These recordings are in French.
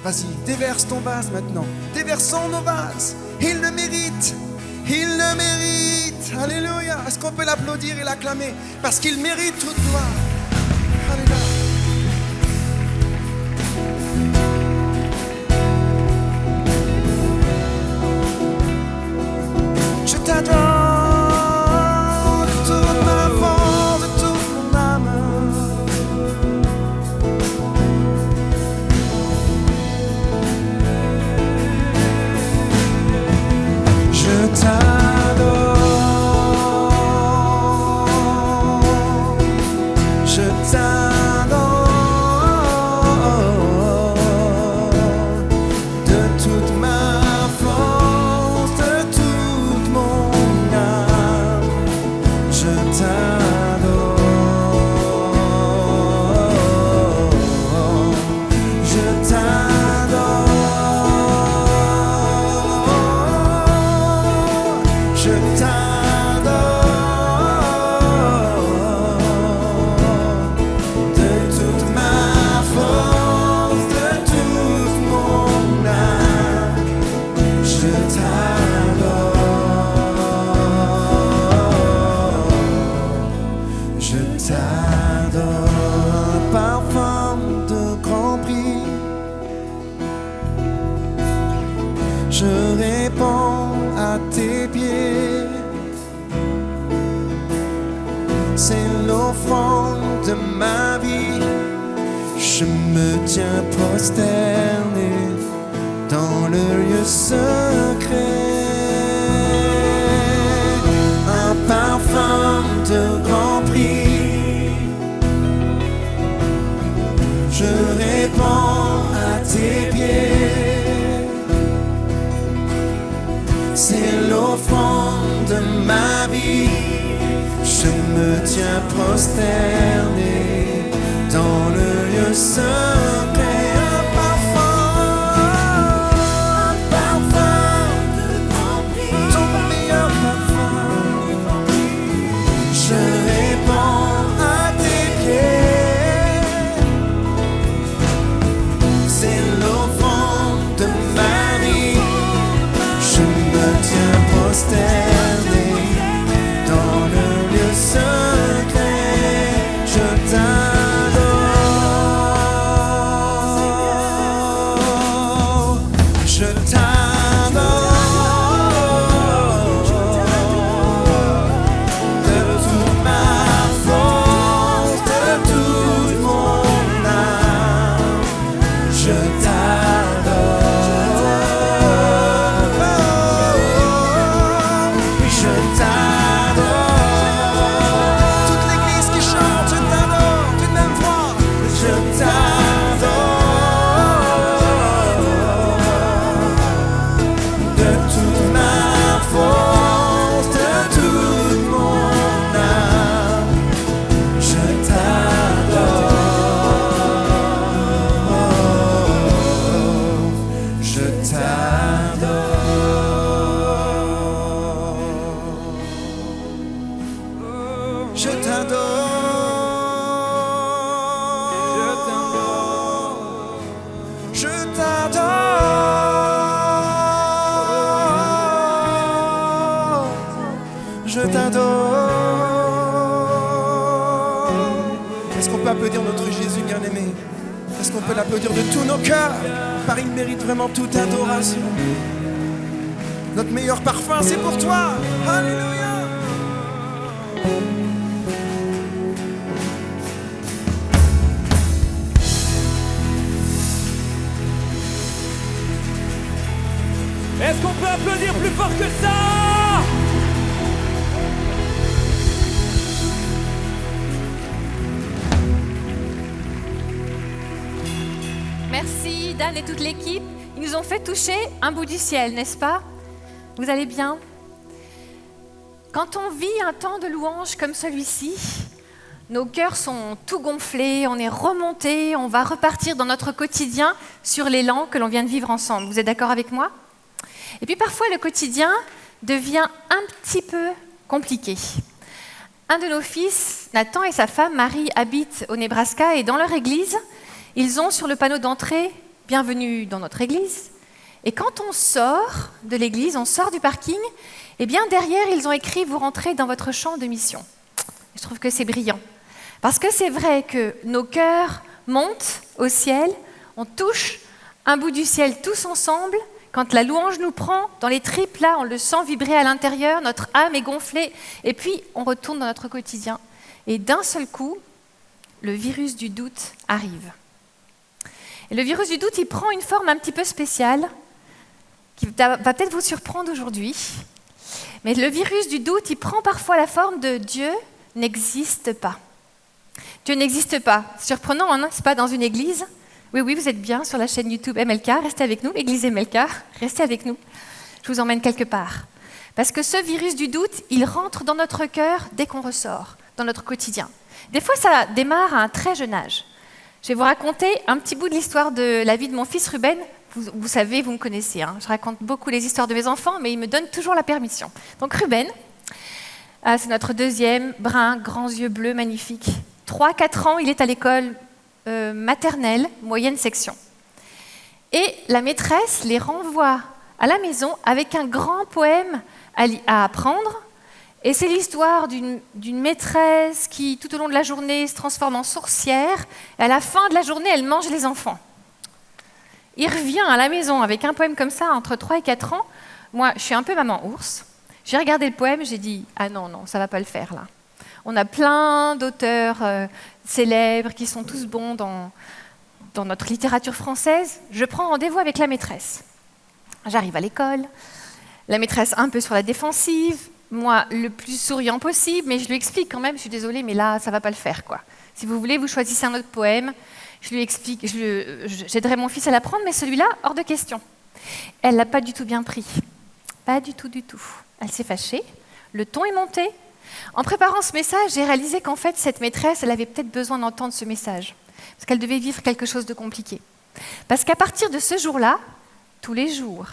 Vas-y, déverse ton vase maintenant. Déversons nos vases. Il le mérite. Il le mérite. Alléluia. Est-ce qu'on peut l'applaudir et l'acclamer? Parce qu'il mérite toute gloire. Alléluia. Je t'adore. Je me tiens prosterné dans le lieu secret. Un parfum de grand prix. Je répands à tes pieds. C'est l'offrande de ma vie. Je me tiens prosterné dans le lieu secret. Un parfum de grand prix, ton meilleur parfum. Je répands à tes pieds. C'est l'offrande de ma vie. Je me tiens prosterné dans le lieu secret. Je t'adore. Je t'adore. Est-ce qu'on peut applaudir notre Jésus bien-aimé? Est-ce qu'on peut l'applaudir de tous nos cœurs? Car il mérite vraiment toute adoration. Notre meilleur parfum, c'est pour toi. Alléluia. Est-ce qu'on peut applaudir plus fort que ça? Merci Dan et toute l'équipe. Ils nous ont fait toucher un bout du ciel, n'est-ce pas? Vous allez bien? Quand on vit un temps de louange comme celui-ci, nos cœurs sont tout gonflés, on est remontés, on va repartir dans notre quotidien sur l'élan que l'on vient de vivre ensemble. Vous êtes d'accord avec moi? Et puis parfois, le quotidien devient un petit peu compliqué. Un de nos fils, Nathan, et sa femme, Marie, habitent au Nebraska et dans leur église, ils ont sur le panneau d'entrée bienvenue dans notre église. Et quand on sort de l'église, on sort du parking, eh bien derrière, ils ont écrit « Vous rentrez dans votre champ de mission ». Je trouve que c'est brillant. Parce que c'est vrai que nos cœurs montent au ciel, on touche un bout du ciel tous ensemble. Quand la louange nous prend dans les tripes, là, on le sent vibrer à l'intérieur, notre âme est gonflée, et puis on retourne dans notre quotidien. Et d'un seul coup, le virus du doute arrive. Et le virus du doute, il prend une forme un petit peu spéciale, qui va peut-être vous surprendre aujourd'hui. Mais le virus du doute, il prend parfois la forme de Dieu n'existe pas. Dieu n'existe pas. Surprenant, hein, c'est pas dans une église. Oui, vous êtes bien sur la chaîne YouTube MLK, restez avec nous, Église MLK, restez avec nous. Je vous emmène quelque part. Parce que ce virus du doute, il rentre dans notre cœur dès qu'on ressort, dans notre quotidien. Des fois, ça démarre à un très jeune âge. Je vais vous raconter un petit bout de l'histoire de la vie de mon fils Ruben. Vous savez, vous me connaissez, hein. Je raconte beaucoup les histoires de mes enfants, mais ils me donnent toujours la permission. Donc Ruben, c'est notre deuxième, brun, grands yeux bleus, magnifique. 3-4 ans, il est à l'école maternelle, moyenne section. Et la maîtresse les renvoie à la maison avec un grand poème à apprendre. Et c'est l'histoire d'une maîtresse qui, tout au long de la journée, se transforme en sorcière. Et à la fin de la journée, elle mange les enfants. Il revient à la maison avec un poème comme ça, entre 3 et 4 ans. Moi, je suis un peu maman ours. J'ai regardé le poème, j'ai dit « Ah non, ça ne va pas le faire, là ». On a plein d'auteurs célèbres qui sont tous bons dans notre littérature française. Je prends rendez-vous avec la maîtresse. J'arrive à l'école, la maîtresse un peu sur la défensive, moi le plus souriant possible, mais je lui explique quand même, je suis désolée, mais là, ça ne va pas le faire, quoi. Si vous voulez, vous choisissez un autre poème. Je lui explique, j'aiderai mon fils à l'apprendre, mais celui-là, hors de question. Elle ne l'a pas du tout bien pris. Pas du tout, du tout. Elle s'est fâchée, le ton est monté. En préparant ce message, j'ai réalisé qu'en fait, cette maîtresse, elle avait peut-être besoin d'entendre ce message, parce qu'elle devait vivre quelque chose de compliqué. Parce qu'à partir de ce jour-là, tous les jours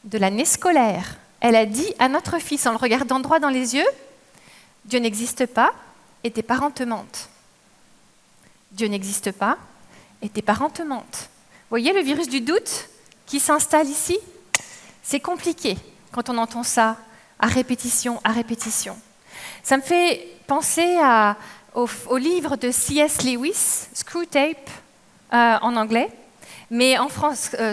de l'année scolaire, elle a dit à notre fils, en le regardant droit dans les yeux, « Dieu n'existe pas et tes parents te mentent. Dieu n'existe pas et tes parents te mentent. » Vous voyez le virus du doute qui s'installe ici? C'est compliqué quand on entend ça à répétition, à répétition. Ça me fait penser au livre de C.S. Lewis, Screwtape en anglais, mais en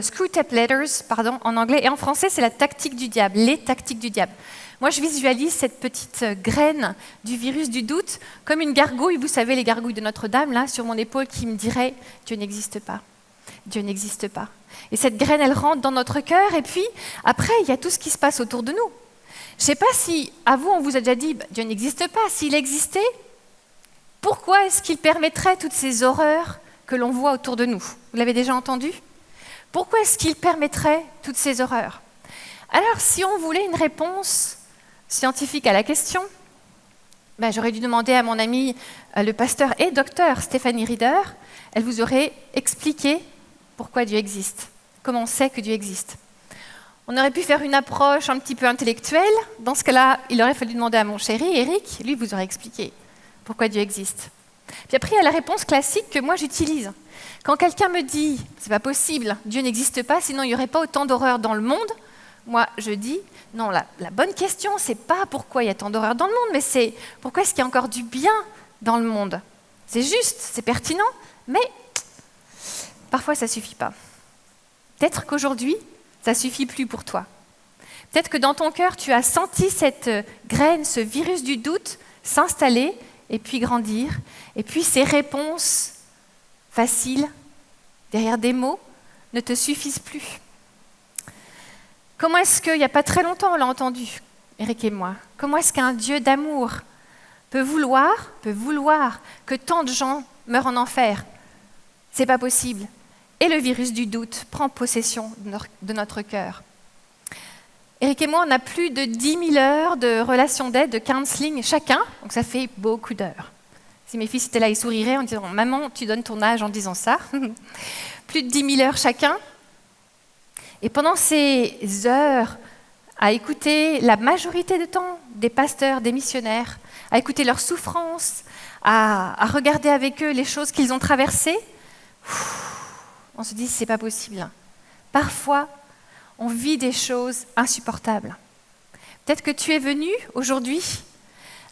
Screwtape Letters, pardon, en anglais, et en français, c'est la tactique du diable, les tactiques du diable. Moi, je visualise cette petite graine du virus du doute comme une gargouille, vous savez, les gargouilles de Notre-Dame, là, sur mon épaule, qui me dirait « Dieu n'existe pas, Dieu n'existe pas ». Et cette graine, elle rentre dans notre cœur, et puis, après, il y a tout ce qui se passe autour de nous. Je ne sais pas si, à vous, on vous a déjà dit « Dieu n'existe pas ». S'il existait, pourquoi est-ce qu'il permettrait toutes ces horreurs que l'on voit autour de nous? Vous l'avez déjà entendu? Pourquoi est-ce qu'il permettrait toutes ces horreurs? Alors, si on voulait une réponse scientifique à la question, j'aurais dû demander à mon ami, le pasteur et docteur Stéphanie Rieder, elle vous aurait expliqué pourquoi Dieu existe, comment on sait que Dieu existe. On aurait pu faire une approche un petit peu intellectuelle. Dans ce cas-là, il aurait fallu demander à mon chéri, Eric, lui vous aurait expliqué pourquoi Dieu existe. Puis après, il y a la réponse classique que moi j'utilise. Quand quelqu'un me dit « c'est pas possible, Dieu n'existe pas, sinon il n'y aurait pas autant d'horreur dans le monde », moi je dis « non, la bonne question, c'est pas pourquoi il y a tant d'horreur dans le monde, mais c'est pourquoi est-ce qu'il y a encore du bien dans le monde. C'est juste, c'est pertinent, mais parfois ça suffit pas. Peut-être qu'aujourd'hui, ça suffit plus pour toi. Peut-être que dans ton cœur, tu as senti cette graine, ce virus du doute s'installer et puis grandir. Et puis ces réponses faciles, derrière des mots, ne te suffisent plus. Comment est-ce qu'il n'y a pas très longtemps, on l'a entendu, Eric et moi, comment est-ce qu'un Dieu d'amour peut vouloir que tant de gens meurent en enfer? C'est pas possible. Et le virus du doute prend possession de notre cœur. Eric et moi, on a plus de 10 000 heures de relations d'aide, de counseling chacun, donc ça fait beaucoup d'heures. Si mes fils étaient là, ils souriraient en disant « Maman, tu donnes ton âge en disant ça ». Plus de 10 000 heures chacun. Et pendant ces heures, à écouter la majorité du temps des pasteurs, des missionnaires, à écouter leurs souffrances, à regarder avec eux les choses qu'ils ont traversées, on se dit c'est pas possible. Parfois, on vit des choses insupportables. Peut-être que tu es venu aujourd'hui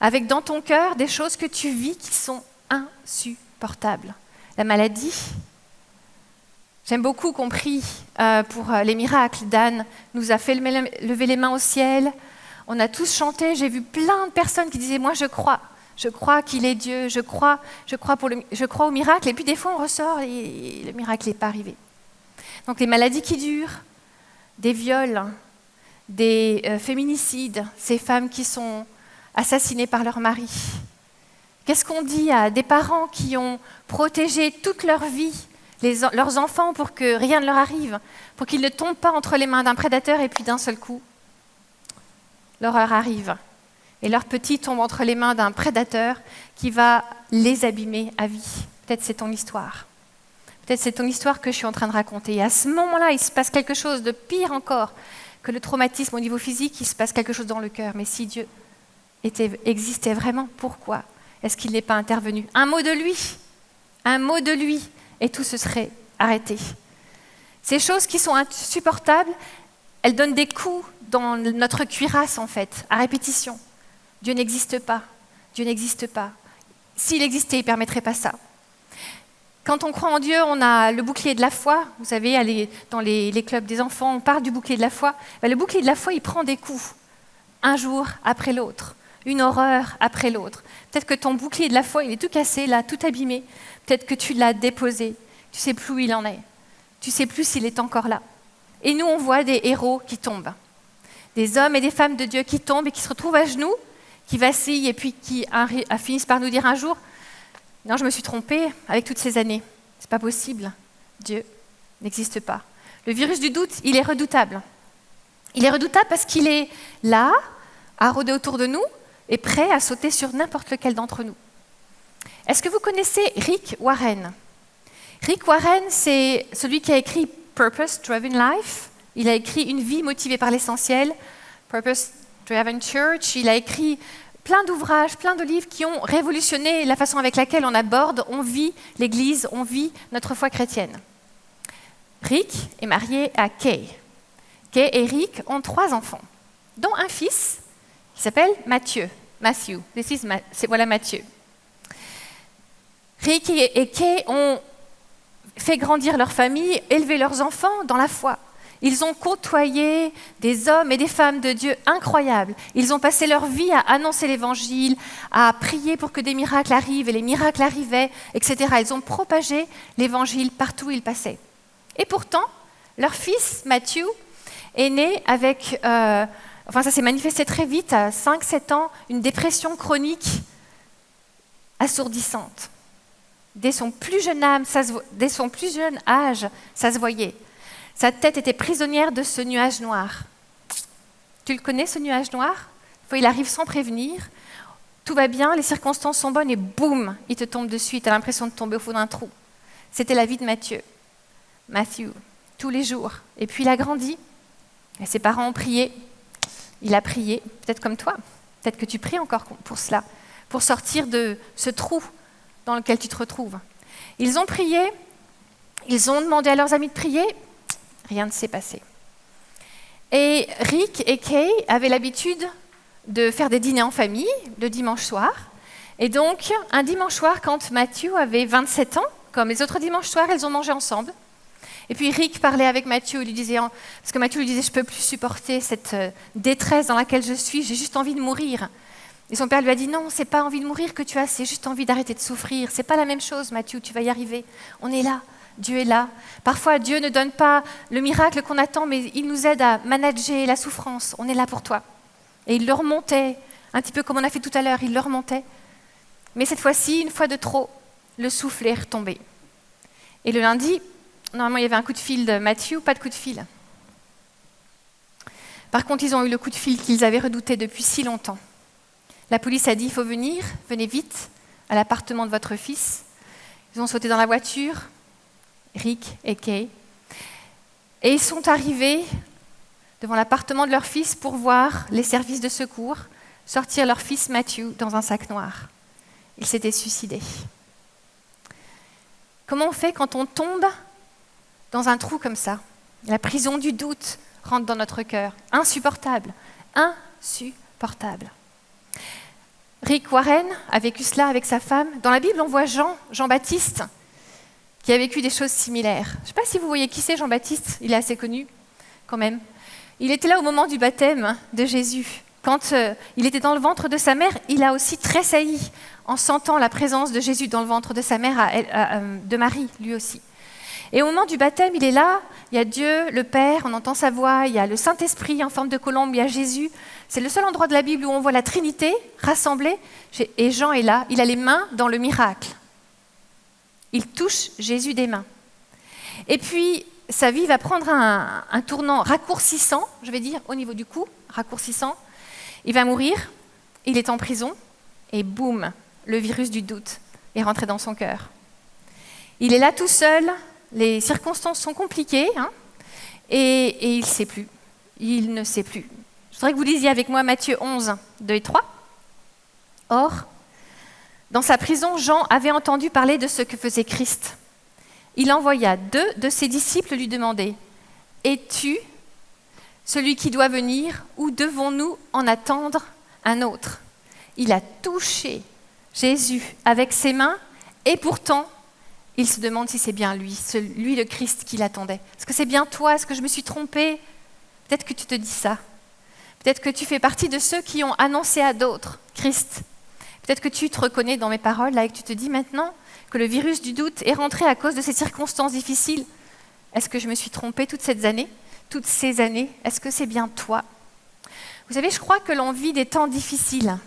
avec dans ton cœur des choses que tu vis qui sont insupportables. La maladie. J'aime beaucoup qu'on prie pour les miracles. Dan nous a fait lever les mains au ciel. On a tous chanté. J'ai vu plein de personnes qui disaient « Moi, je crois qu'il est Dieu. Je crois au miracle. » Et puis des fois, on ressort et le miracle n'est pas arrivé. Donc les maladies qui durent, des viols, des féminicides, ces femmes qui sont assassinées par leur mari. Qu'est-ce qu'on dit à des parents qui ont protégé toute leur vie leurs enfants pour que rien ne leur arrive, pour qu'ils ne tombent pas entre les mains d'un prédateur et puis d'un seul coup, l'horreur arrive. Et leurs petits tombent entre les mains d'un prédateur qui va les abîmer à vie. Peut-être c'est ton histoire. Peut-être c'est ton histoire que je suis en train de raconter. Et à ce moment-là, il se passe quelque chose de pire encore que le traumatisme au niveau physique, il se passe quelque chose dans le cœur. Mais si Dieu existait vraiment, pourquoi est-ce qu'il n'est pas intervenu? Un mot de lui, et tout se serait arrêté. Ces choses qui sont insupportables, elles donnent des coups dans notre cuirasse, en fait, à répétition. Dieu n'existe pas. Dieu n'existe pas. S'il existait, il ne permettrait pas ça. Quand on croit en Dieu, on a le bouclier de la foi. Vous savez, dans les clubs des enfants, on parle du bouclier de la foi. Le bouclier de la foi, il prend des coups, un jour après l'autre, une horreur après l'autre. Peut-être que ton bouclier de la foi, il est tout cassé, là, tout abîmé. Peut-être que tu l'as déposé. Tu ne sais plus où il en est. Tu ne sais plus s'il est encore là. Et nous, on voit des héros qui tombent. Des hommes et des femmes de Dieu qui tombent et qui se retrouvent à genoux, qui vacillent et puis qui finissent par nous dire un jour « Non, je me suis trompée avec toutes ces années. C'est pas possible. Dieu n'existe pas. » Le virus du doute, il est redoutable. Il est redoutable parce qu'il est là, à rôder autour de nous et prêt à sauter sur n'importe lequel d'entre nous. Est-ce que vous connaissez Rick Warren? Rick Warren, c'est celui qui a écrit Purpose Driven Life. Il a écrit Une vie motivée par l'essentiel, Purpose Driven Church. Il a écrit plein d'ouvrages, plein de livres qui ont révolutionné la façon avec laquelle on aborde, on vit l'Église, on vit notre foi chrétienne. Rick est marié à Kay. Kay et Rick ont 3 enfants, dont un fils qui s'appelle Matthew. Voilà Mathieu. Rick et Kay ont fait grandir leur famille, élevé leurs enfants dans la foi. Ils ont côtoyé des hommes et des femmes de Dieu incroyables. Ils ont passé leur vie à annoncer l'Évangile, à prier pour que des miracles arrivent, et les miracles arrivaient, etc. Ils ont propagé l'Évangile partout où ils passaient. Et pourtant, leur fils, Matthew, est né avec, ça s'est manifesté très vite, à 5-7 ans, une dépression chronique assourdissante. Dès son plus jeune âge, ça se voyait. Sa tête était prisonnière de ce nuage noir. Tu le connais, ce nuage noir? Il arrive sans prévenir, tout va bien, les circonstances sont bonnes et boum, il te tombe dessus, tu as l'impression de tomber au fond d'un trou. C'était la vie de Matthew, tous les jours. Et puis il a grandi, et ses parents ont prié. Il a prié, peut-être comme toi, peut-être que tu pries encore pour cela, pour sortir de ce trou dans lequel tu te retrouves. Ils ont prié, ils ont demandé à leurs amis de prier, rien ne s'est passé. Et Rick et Kay avaient l'habitude de faire des dîners en famille le dimanche soir. Et donc, un dimanche soir, quand Matthew avait 27 ans, comme les autres dimanches soirs, ils ont mangé ensemble. Et puis Rick parlait avec Matthew, parce que Matthew lui disait « Je ne peux plus supporter cette détresse dans laquelle je suis, j'ai juste envie de mourir. » Et son père lui a dit « Non, ce n'est pas envie de mourir que tu as, c'est juste envie d'arrêter de souffrir. Ce n'est pas la même chose, Matthew, tu vas y arriver. On est là, Dieu est là. Parfois, Dieu ne donne pas le miracle qu'on attend, mais il nous aide à manager la souffrance. On est là pour toi. » Et il le remontait, un petit peu comme on a fait tout à l'heure, il le remontait. Mais cette fois-ci, une fois de trop, le souffle est retombé. Et le lundi, normalement, il y avait un coup de fil de Matthew, pas de coup de fil. Par contre, ils ont eu le coup de fil qu'ils avaient redouté depuis si longtemps. La police a dit « Il faut venir, venez vite à l'appartement de votre fils. » Ils ont sauté dans la voiture, Rick et Kay, et ils sont arrivés devant l'appartement de leur fils pour voir les services de secours sortir leur fils Matthew dans un sac noir. Il s'était suicidé. Comment on fait quand on tombe dans un trou comme ça. La prison du doute rentre dans notre cœur. Insupportable. Insupportable. Rick Warren a vécu cela avec sa femme. Dans la Bible, on voit Jean-Baptiste, qui a vécu des choses similaires. Je ne sais pas si vous voyez qui c'est Jean-Baptiste, il est assez connu quand même. Il était là au moment du baptême de Jésus. Quand il était dans le ventre de sa mère, il a aussi tressailli en sentant la présence de Jésus dans le ventre de sa mère, de Marie, lui aussi. Et au moment du baptême, il est là, il y a Dieu, le Père, on entend sa voix, il y a le Saint-Esprit en forme de colombe, il y a Jésus. C'est le seul endroit de la Bible où on voit la Trinité rassemblée, et Jean est là, il a les mains dans le miracle. Il touche Jésus des mains. Et puis, sa vie va prendre un tournant raccourcissant, je vais dire, au niveau du cou, raccourcissant. Il va mourir, il est en prison, et boum, le virus du doute est rentré dans son cœur. Il est là tout seul, les circonstances sont compliquées, et il ne sait plus. Il ne sait plus. Je voudrais que vous lisiez avec moi Matthieu 11, 2 et 3. Or, dans sa prison, Jean avait entendu parler de ce que faisait Christ. Il envoya 2 de ses disciples lui demander « Es-tu celui qui doit venir ou devons-nous en attendre un autre ?» Il a touché Jésus avec ses mains et pourtant, il se demande si c'est bien lui le Christ qui l'attendait. Est-ce que c'est bien toi? Est-ce que je me suis trompée? Peut-être que tu te dis ça. Peut-être que tu fais partie de ceux qui ont annoncé à d'autres Christ. Peut-être que tu te reconnais dans mes paroles là, et que tu te dis maintenant que le virus du doute est rentré à cause de ces circonstances difficiles. Est-ce que je me suis trompée toutes ces années? Est-ce que c'est bien toi? Vous savez, je crois que l'on vit des temps difficiles.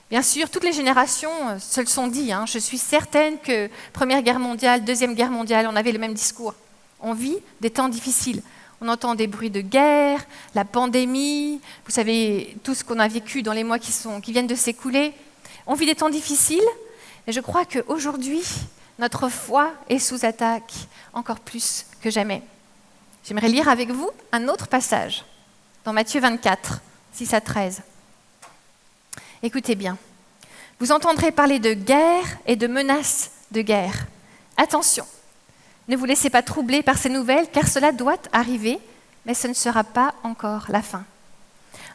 Bien sûr, toutes les générations se le sont dit. Je suis certaine que Première Guerre mondiale, Deuxième Guerre mondiale, on avait le même discours. On vit des temps difficiles. On entend des bruits de guerre, la pandémie, vous savez, tout ce qu'on a vécu dans les mois qui viennent de s'écouler. On vit des temps difficiles, et je crois qu'aujourd'hui, notre foi est sous attaque, encore plus que jamais. J'aimerais lire avec vous un autre passage, dans Matthieu 24, 6 à 13. Écoutez bien. Vous entendrez parler de guerre et de menaces de guerre. Attention, ne vous laissez pas troubler par ces nouvelles, car cela doit arriver, mais ce ne sera pas encore la fin.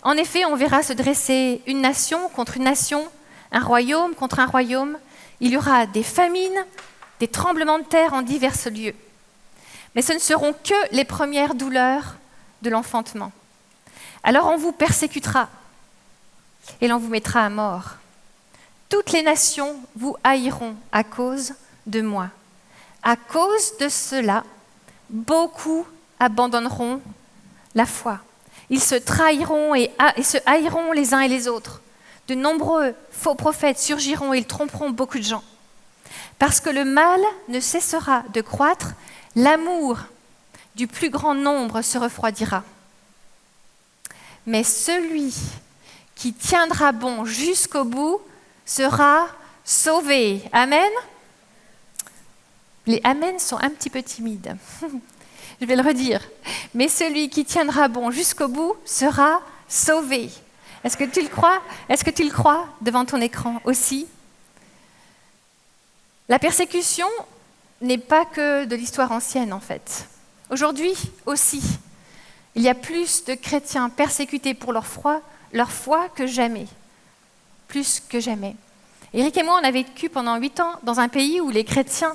En effet, on verra se dresser une nation contre une nation, un royaume contre un royaume. Il y aura des famines, des tremblements de terre en divers lieux. Mais ce ne seront que les premières douleurs de l'enfantement. Alors on vous persécutera et l'on vous mettra à mort. Toutes les nations vous haïront à cause de moi. À cause de cela, beaucoup abandonneront la foi. Ils se trahiront et se haïront les uns et les autres. De nombreux faux prophètes surgiront et ils tromperont beaucoup de gens. Parce que le mal ne cessera de croître, l'amour du plus grand nombre se refroidira. Mais celui qui tiendra bon jusqu'au bout sera sauvé. Amen. Les amen sont un petit peu timides. Je vais le redire. Mais celui qui tiendra bon jusqu'au bout sera sauvé. Est-ce que tu le crois? Est-ce que tu le crois devant ton écran aussi? La persécution n'est pas que de l'histoire ancienne en fait. Aujourd'hui aussi, il y a plus de chrétiens persécutés pour leur foi que jamais. Plus que jamais. Éric et moi, on a vécu pendant 8 ans dans un pays où les chrétiens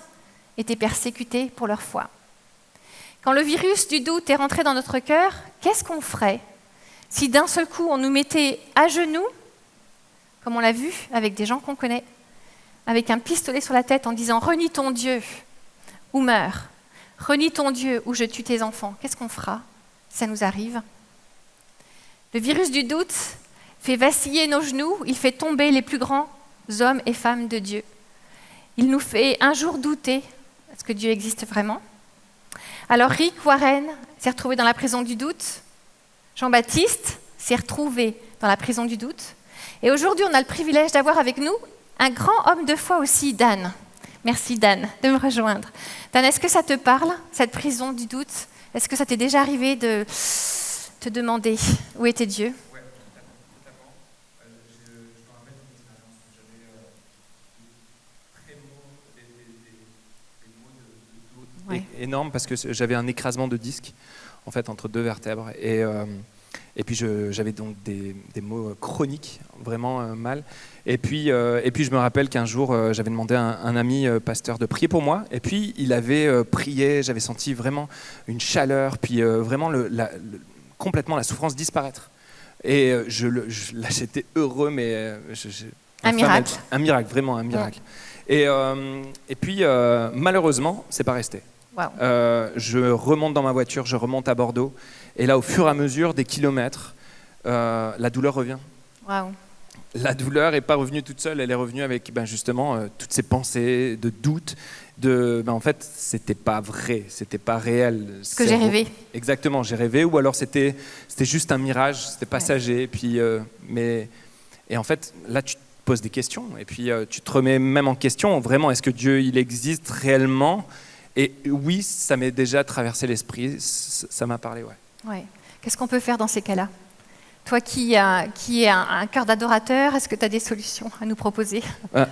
étaient persécutés pour leur foi. Quand le virus du doute est rentré dans notre cœur, qu'est-ce qu'on ferait si d'un seul coup on nous mettait à genoux, comme on l'a vu avec des gens qu'on connaît, avec un pistolet sur la tête en disant « Renie ton Dieu ou meurs, renie ton Dieu ou je tue tes enfants », qu'est-ce qu'on fera si ça nous arrive? Le virus du doute fait vaciller nos genoux, il fait tomber les plus grands hommes et femmes de Dieu. Il nous fait un jour douter, est-ce que Dieu existe vraiment? Alors Rick Warren s'est retrouvé dans la prison du doute, Jean-Baptiste s'est retrouvé dans la prison du doute, et aujourd'hui on a le privilège d'avoir avec nous un grand homme de foi aussi, Dan. Merci Dan de me rejoindre. Dan, est-ce que ça te parle, cette prison du doute? Est-ce que ça t'est déjà arrivé de te demander où était Dieu? Oui, totalement. Je me rappelle d'une expérience où j'avais des mots de doute Ouais. énorme parce que j'avais un écrasement de disque en fait entre 2 vertèbres et puis j'avais donc des maux chroniques, vraiment mal. Et puis je me rappelle qu'un jour, j'avais demandé à un ami pasteur de prier pour moi. Et puis il avait prié, j'avais senti vraiment une chaleur, puis vraiment complètement la souffrance disparaître. Et là, j'étais heureux, mais... Un miracle. Un miracle, vraiment un miracle. Ouais. Et puis, malheureusement, c'est pas resté. Wow. Je remonte dans ma voiture, je remonte à Bordeaux. Et là, au fur et à mesure des kilomètres, la douleur revient. Wow. La douleur n'est pas revenue toute seule, elle est revenue avec justement toutes ces pensées de doute. En fait, c'était pas vrai, c'était pas réel. Ce que j'ai rêvé. Exactement, j'ai rêvé, ou alors c'était juste un mirage, c'était passager. Et en fait, là, tu te poses des questions, et puis tu te remets même en question. Vraiment, est-ce que Dieu, il existe réellement? Et oui, ça m'est déjà traversé l'esprit, ça m'a parlé, ouais. Ouais. Qu'est-ce qu'on peut faire dans ces cas-là? Toi qui es un cœur d'adorateur, est-ce que tu as des solutions à nous proposer?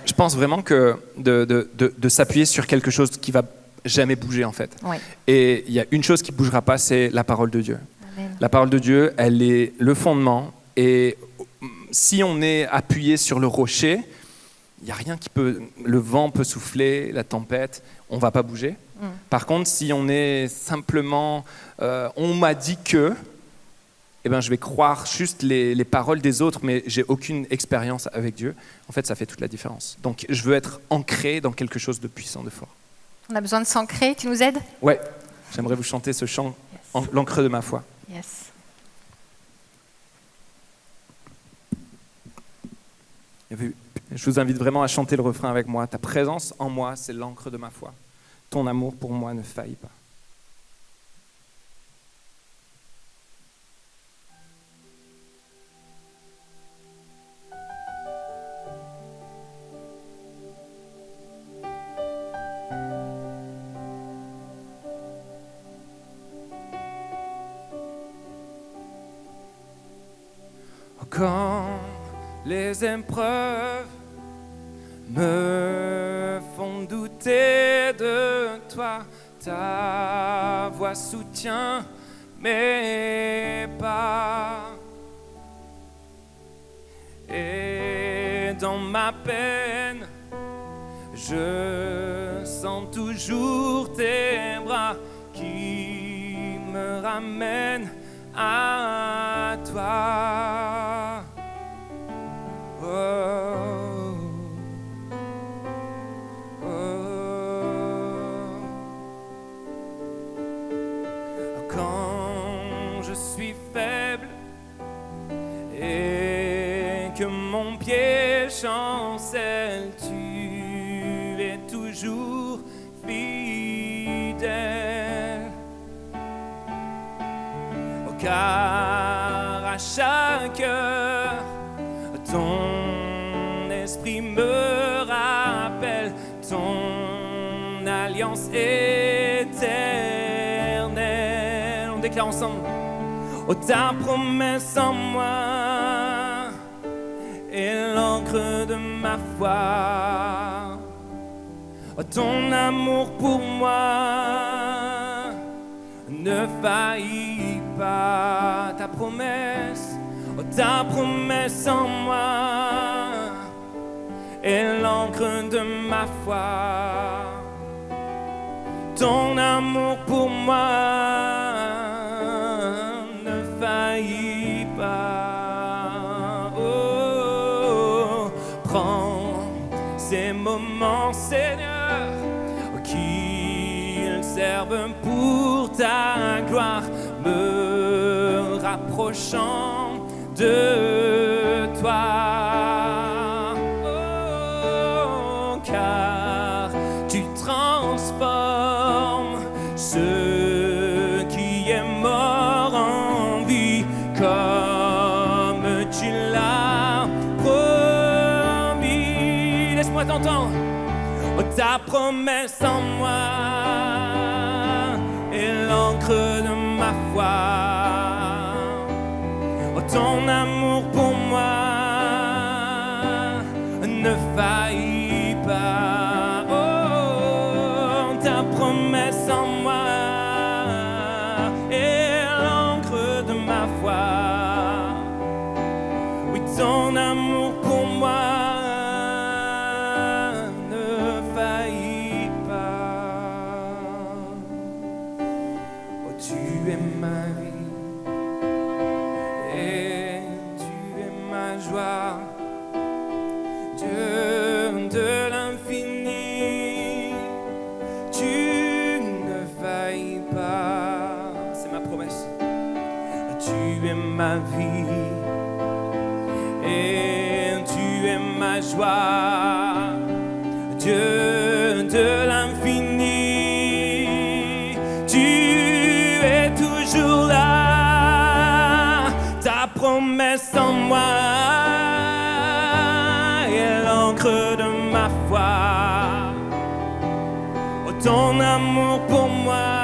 Je pense vraiment que de s'appuyer sur quelque chose qui va jamais bouger en fait. Ouais. Et il y a une chose qui ne bougera pas, c'est la parole de Dieu. Amen. La parole de Dieu, elle est le fondement. Et si on est appuyé sur le rocher, il n'y a rien qui peut... Le vent peut souffler, la tempête, on ne va pas bouger. Par contre, si on est simplement... on m'a dit que... je vais croire juste les paroles des autres, mais j'ai aucune expérience avec Dieu. En fait, ça fait toute la différence. Donc, je veux être ancré dans quelque chose de puissant, de fort. On a besoin de s'ancrer, tu nous aides? Ouais, j'aimerais vous chanter ce chant, yes. L'encre de ma foi. Yes. Je vous invite vraiment à chanter le refrain avec moi. Ta présence en moi, c'est l'encre de ma foi. Ton amour pour moi ne faillit pas. Quand les épreuves me font douter de toi, ta voix soutient mes pas. Et dans ma peine, je sens toujours tes bras qui me ramènent à toi. Oh, oh. Quand je suis faible et que mon pied chancelle, tu es toujours fidèle. Car à chaque heure, ton esprit me rappelle ton alliance éternelle. On déclare ensemble. Oh, ta promesse en moi est l'encre de ma foi. Oh, ton amour pour moi ne faillit pas. Ta promesse, oh, ta promesse en moi est l'encre de ma foi. Ton amour pour moi ne faillit pas. Oh, prends ces moments, Seigneur, qu'ils servent pour ta gloire, me rapprochant de toi. Oh, car tu transformes ce qui est mort en vie, comme tu l'as promis. Laisse-moi t'entendre. Oh, ta promesse en moi est l'encre de ma foi. Oh, ton amour pour moi ne faillit pas. Oh, ta promesse en moi es ma vie et tu es ma joie, Dieu de l'infini, tu ne faillis pas, c'est ma promesse. Tu es ma vie et tu es ma joie, Dieu de l'infini, tu es toujours là, ta promesse en moi est l'encre de ma foi, oh, ton amour pour moi.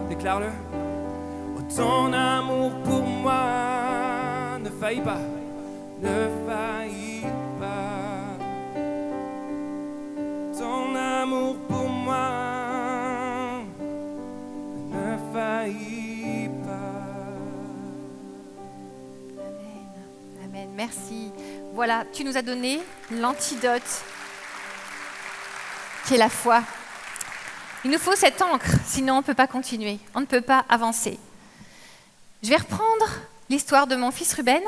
Déclare-le. Oh, ton amour pour moi ne faillit pas, ne faillit pas. Ton amour pour moi ne faillit pas. Amen. Amen. Merci. Voilà, tu nous as donné l'antidote qui est la foi. Il nous faut cette encre, sinon on ne peut pas continuer, on ne peut pas avancer. Je vais reprendre l'histoire de mon fils Ruben.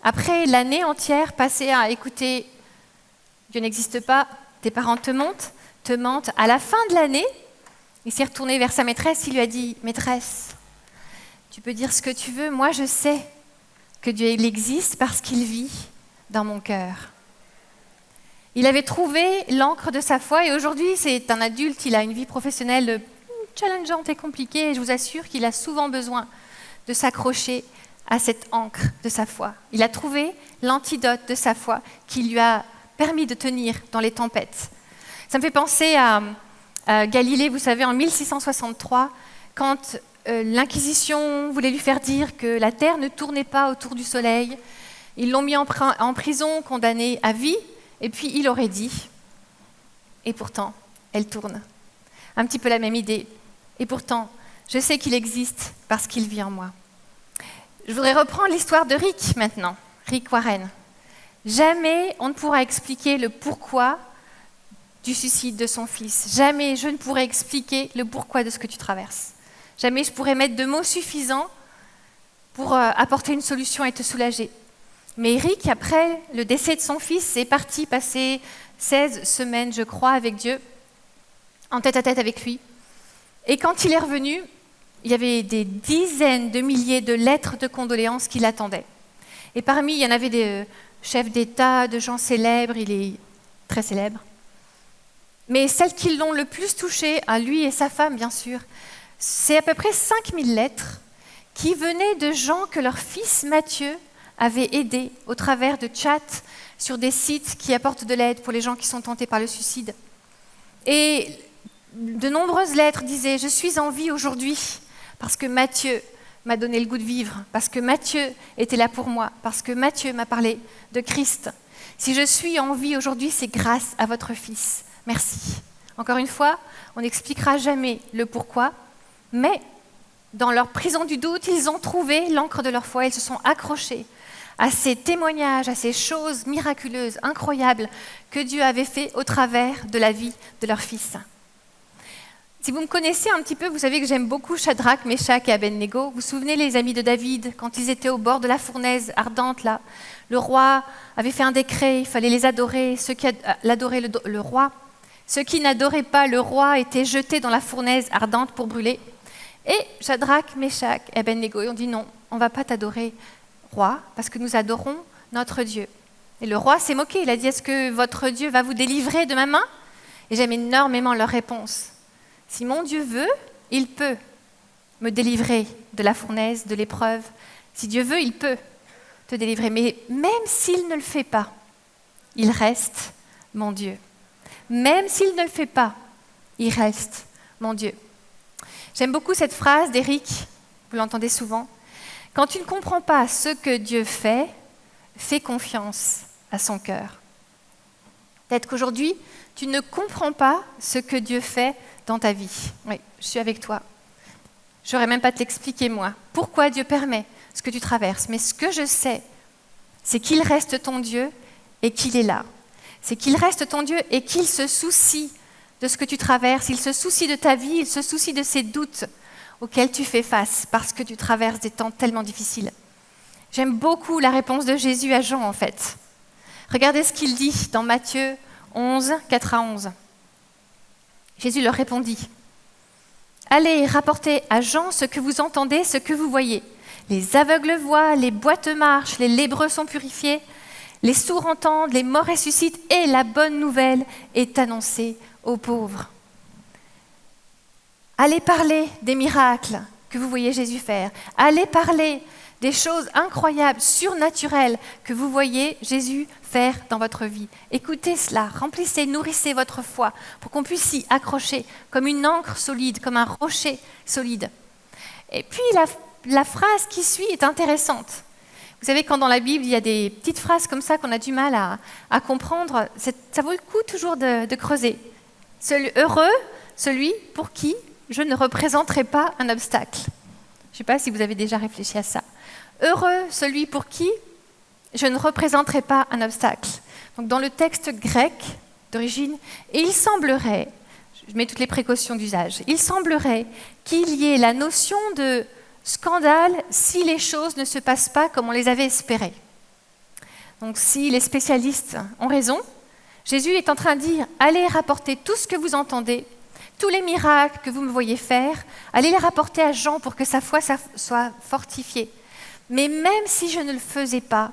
Après l'année entière passée à écouter « Dieu n'existe pas », tes parents te mentent, à la fin de l'année, il s'est retourné vers sa maîtresse, il lui a dit « Maîtresse, tu peux dire ce que tu veux, moi je sais que Dieu il existe parce qu'il vit dans mon cœur. » Il avait trouvé l'encre de sa foi et aujourd'hui, c'est un adulte, il a une vie professionnelle challengeante et compliquée et je vous assure qu'il a souvent besoin de s'accrocher à cette encre de sa foi. Il a trouvé l'antidote de sa foi qui lui a permis de tenir dans les tempêtes. Ça me fait penser à Galilée, vous savez, en 1663, quand l'Inquisition voulait lui faire dire que la Terre ne tournait pas autour du Soleil. Ils l'ont mis en prison, condamné à vie. Et puis il aurait dit, et pourtant, elle tourne. Un petit peu la même idée. Et pourtant, je sais qu'il existe parce qu'il vit en moi. Je voudrais reprendre l'histoire de Rick maintenant, Rick Warren. Jamais on ne pourra expliquer le pourquoi du suicide de son fils. Jamais je ne pourrai expliquer le pourquoi de ce que tu traverses. Jamais je pourrais mettre de mots suffisants pour apporter une solution et te soulager. Mais Eric, après le décès de son fils, est parti passer 16 semaines, je crois, avec Dieu, en tête-à-tête avec lui. Et quand il est revenu, il y avait des dizaines de milliers de lettres de condoléances qui l'attendaient. Et parmi, il y en avait des chefs d'État, de gens célèbres, il est très célèbre. Mais celles qui l'ont le plus touché, à lui et sa femme, bien sûr, c'est à peu près 5000 lettres qui venaient de gens que leur fils Matthieu avait aidé au travers de chats sur des sites qui apportent de l'aide pour les gens qui sont tentés par le suicide. Et de nombreuses lettres disaient « Je suis en vie aujourd'hui parce que Matthieu m'a donné le goût de vivre, parce que Matthieu était là pour moi, parce que Matthieu m'a parlé de Christ. Si je suis en vie aujourd'hui, c'est grâce à votre fils. Merci. » Encore une fois, on n'expliquera jamais le pourquoi, mais dans leur prison du doute, ils ont trouvé l'encre de leur foi, ils se sont accrochés à ces témoignages, à ces choses miraculeuses, incroyables que Dieu avait fait au travers de la vie de leur fils. Si vous me connaissez un petit peu, vous savez que j'aime beaucoup Shadrach, Meshach et Abednego. Vous vous souvenez les amis de David, quand ils étaient au bord de la fournaise ardente, là, le roi avait fait un décret, il fallait les adorer, ceux qui adoraient le roi. Ceux qui n'adoraient pas le roi étaient jetés dans la fournaise ardente pour brûler. Et Shadrach, Meshach et Abednego ont dit non, on ne va pas t'adorer, roi, parce que nous adorons notre Dieu. Et le roi s'est moqué, il a dit, est-ce que votre Dieu va vous délivrer de ma main? Et j'aime énormément leur réponse. Si mon Dieu veut, il peut me délivrer de la fournaise, de l'épreuve. Si Dieu veut, il peut te délivrer. Mais même s'il ne le fait pas, il reste mon Dieu. Même s'il ne le fait pas, il reste mon Dieu. J'aime beaucoup cette phrase d'Éric, vous l'entendez souvent. Quand tu ne comprends pas ce que Dieu fait, fais confiance à son cœur. Peut-être qu'aujourd'hui, tu ne comprends pas ce que Dieu fait dans ta vie. Oui, je suis avec toi. Je n'aurais même pas te l'expliquer moi. pourquoi Dieu permet ce que tu traverses. Mais ce que je sais, c'est qu'il reste ton Dieu et qu'il est là. C'est qu'il reste ton Dieu et qu'il se soucie de ce que tu traverses. Il se soucie de ta vie, il se soucie de ces doutes auxquels tu fais face parce que tu traverses des temps tellement difficiles. J'aime beaucoup la réponse de Jésus à Jean, en fait. Regardez ce qu'il dit dans Matthieu 11, 4 à 11. Jésus leur répondit « Allez, rapportez à Jean ce que vous entendez, ce que vous voyez. Les aveugles voient, les boîtes marchent, les lépreux sont purifiés, les sourds entendent, les morts ressuscitent, et la bonne nouvelle est annoncée aux pauvres. Allez parler des miracles que vous voyez Jésus faire. Allez parler des choses incroyables, surnaturelles que vous voyez Jésus faire dans votre vie. Écoutez cela, remplissez, nourrissez votre foi pour qu'on puisse s'y accrocher comme une ancre solide, comme un rocher solide. Et puis la phrase qui suit est intéressante. Vous savez, quand dans la Bible, il y a des petites phrases comme ça qu'on a du mal à comprendre, ça vaut le coup toujours de creuser. Heureux, celui pour qui je ne représenterai pas un obstacle. Je ne sais pas si vous avez déjà réfléchi à ça. Heureux, celui pour qui je ne représenterai pas un obstacle. Donc dans le texte grec d'origine, il semblerait, je mets toutes les précautions d'usage, il semblerait qu'il y ait la notion de scandale si les choses ne se passent pas comme on les avait espérées. Donc si les spécialistes ont raison, Jésus est en train de dire « Allez rapporter tout ce que vous entendez, tous les miracles que vous me voyez faire, allez les rapporter à Jean pour que sa foi soit fortifiée. Mais même si je ne le faisais pas,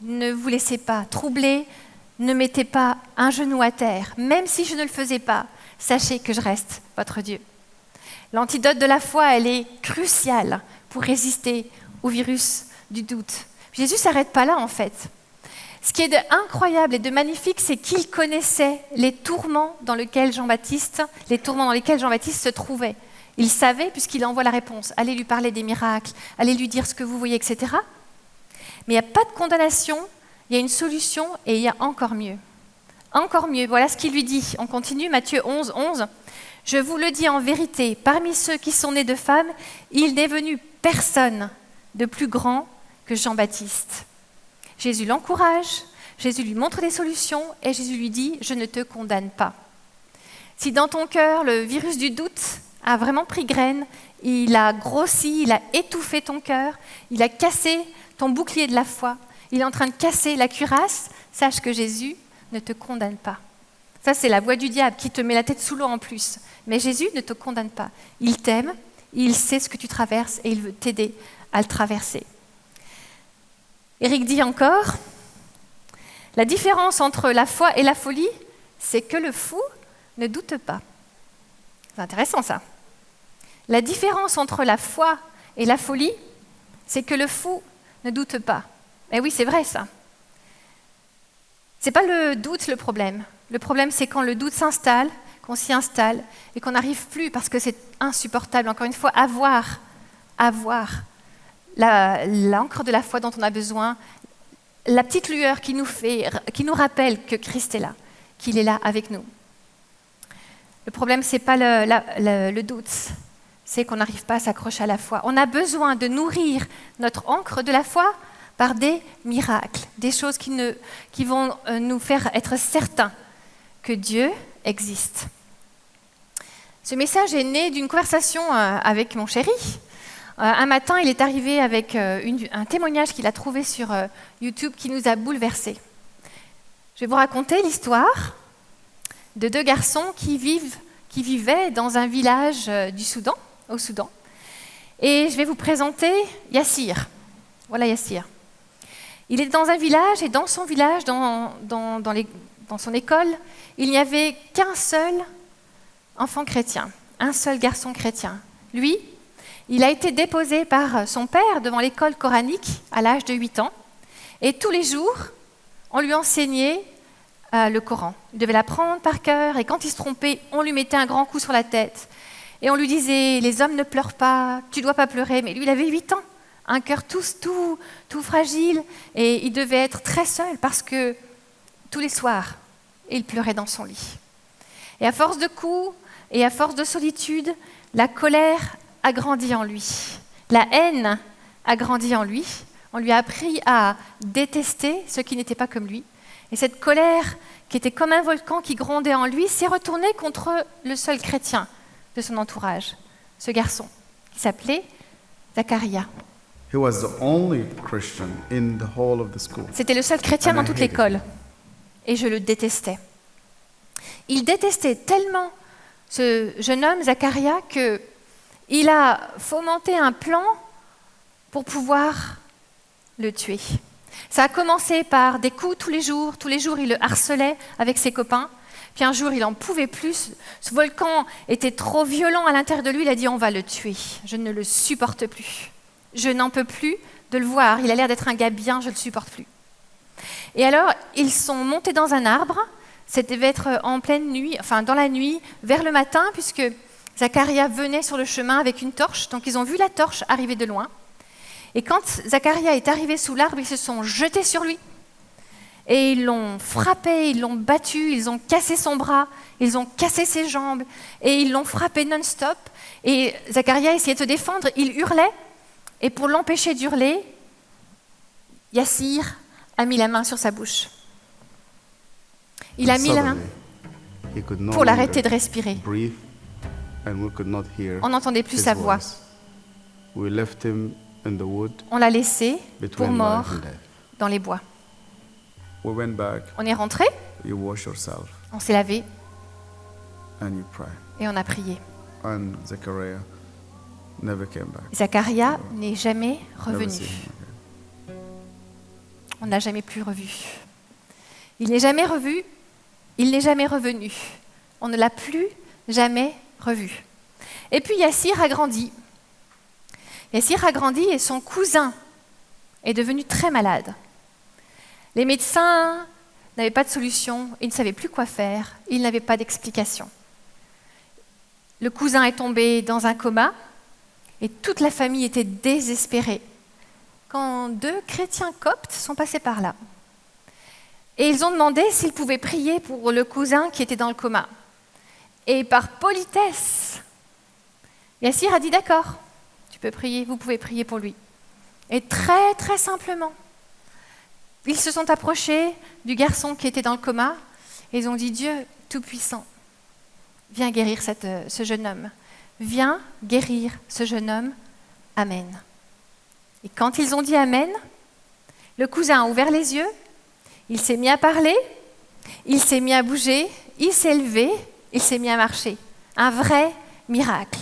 ne vous laissez pas troubler, ne mettez pas un genou à terre. Même si je ne le faisais pas, sachez que je reste votre Dieu. » L'antidote de la foi, elle est cruciale pour résister au virus du doute. Jésus ne s'arrête pas là, en fait. Ce qui est incroyable et de magnifique, c'est qu'il connaissait les tourments dans lesquels Jean-Baptiste se trouvait. Il savait, puisqu'il envoie la réponse, allez lui parler des miracles, allez lui dire ce que vous voyez, etc. Mais il n'y a pas de condamnation, il y a une solution et il y a encore mieux. Encore mieux, voilà ce qu'il lui dit. On continue, Matthieu 11, 11. « Je vous le dis en vérité, parmi ceux qui sont nés de femmes, il n'est venu personne de plus grand que Jean-Baptiste. » Jésus l'encourage, Jésus lui montre des solutions et Jésus lui dit « Je ne te condamne pas. » Si dans ton cœur, le virus du doute a vraiment pris graine, il a grossi, il a étouffé ton cœur, il a cassé ton bouclier de la foi, il est en train de casser la cuirasse, sache que Jésus ne te condamne pas. Ça, c'est la voix du diable qui te met la tête sous l'eau en plus. Mais Jésus ne te condamne pas. Il t'aime, il sait ce que tu traverses et il veut t'aider à le traverser. Éric dit encore, la différence entre la foi et la folie, c'est que le fou ne doute pas. C'est intéressant ça. La différence entre la foi et la folie, c'est que le fou ne doute pas. Eh oui, c'est vrai ça. C'est pas le doute le problème. Le problème, c'est quand le doute s'installe, qu'on s'y installe et qu'on n'arrive plus parce que c'est insupportable, encore une fois, à voir l'encre de la foi dont on a besoin, la petite lueur qui nous rappelle que Christ est là, qu'il est là avec nous. Le problème, ce n'est pas le doute, c'est qu'on n'arrive pas à s'accrocher à la foi. On a besoin de nourrir notre encre de la foi par des miracles, des choses qui vont nous faire être certains que Dieu existe. Ce message est né d'une conversation avec mon chéri. Un matin, il est arrivé avec un témoignage qu'il a trouvé sur YouTube qui nous a bouleversés. Je vais vous raconter l'histoire de deux garçons qui vivaient dans un village du Soudan, au Soudan. Et je vais vous présenter Yassir. Voilà Yassir. Il est dans un village et dans son village, dans son école, il n'y avait qu'un seul enfant chrétien, un seul garçon chrétien. Lui, il a été déposé par son père devant l'école coranique à l'âge de 8 ans et tous les jours, on lui enseignait le Coran. Il devait l'apprendre par cœur et quand il se trompait, on lui mettait un grand coup sur la tête et on lui disait « Les hommes ne pleurent pas, tu ne dois pas pleurer ». Mais lui, il avait 8 ans, un cœur tout fragile et il devait être très seul parce que tous les soirs, il pleurait dans son lit. Et à force de coups et à force de solitude, la colère a grandi en lui. La haine a grandi en lui. On lui a appris à détester ceux qui n'étaient pas comme lui. Et cette colère, qui était comme un volcan qui grondait en lui, s'est retournée contre le seul chrétien de son entourage, ce garçon, qui s'appelait Zacharia. He was the only Christian in the whole of the school. C'était le seul chrétien And dans I toute hated l'école. Et je le détestais. Il détestait tellement ce jeune homme, Zacharia, qu'il a fomenté un plan pour pouvoir le tuer. Ça a commencé par des coups tous les jours il le harcelait avec ses copains, puis un jour il n'en pouvait plus, ce volcan était trop violent à l'intérieur de lui, il a dit on va le tuer, je ne le supporte plus, je n'en peux plus de le voir, il a l'air d'être un gars bien, je ne le supporte plus. Et alors ils sont montés dans un arbre, c'était devait être en pleine nuit, enfin dans la nuit, vers le matin, puisque Zacharia venait sur le chemin avec une torche, donc ils ont vu la torche arriver de loin. Et quand Zacharia est arrivé sous l'arbre, ils se sont jetés sur lui. Et ils l'ont frappé, ils l'ont battu, ils ont cassé son bras, ils ont cassé ses jambes, et ils l'ont frappé non-stop. Et Zacharia essayait de se défendre, il hurlait. Et pour l'empêcher d'hurler, Yassir a mis la main sur sa bouche. Il a mis la main pour l'arrêter de respirer. On n'entendait plus sa voix. On l'a laissé pour mort dans les bois. On est rentré, on s'est lavé et on a prié. Zacharia n'est jamais revenu. On ne l'a jamais plus revu. Il n'est jamais revu, il n'est jamais revenu. On ne l'a plus jamais revu. Et puis Yassir a grandi. Yassir a grandi et son cousin est devenu très malade. Les médecins n'avaient pas de solution, ils ne savaient plus quoi faire, ils n'avaient pas d'explication. Le cousin est tombé dans un coma et toute la famille était désespérée quand 2 chrétiens coptes sont passés par là. Et ils ont demandé s'ils pouvaient prier pour le cousin qui était dans le coma. Et par politesse, Yassir a dit d'accord. Vous pouvez prier pour lui. Et très, très simplement, ils se sont approchés du garçon qui était dans le coma et ils ont dit « Dieu Tout-Puissant, viens guérir ce jeune homme. Viens guérir ce jeune homme. Amen. » Et quand ils ont dit « Amen », le cousin a ouvert les yeux, il s'est mis à parler, il s'est mis à bouger, il s'est levé, il s'est mis à marcher. Un vrai miracle.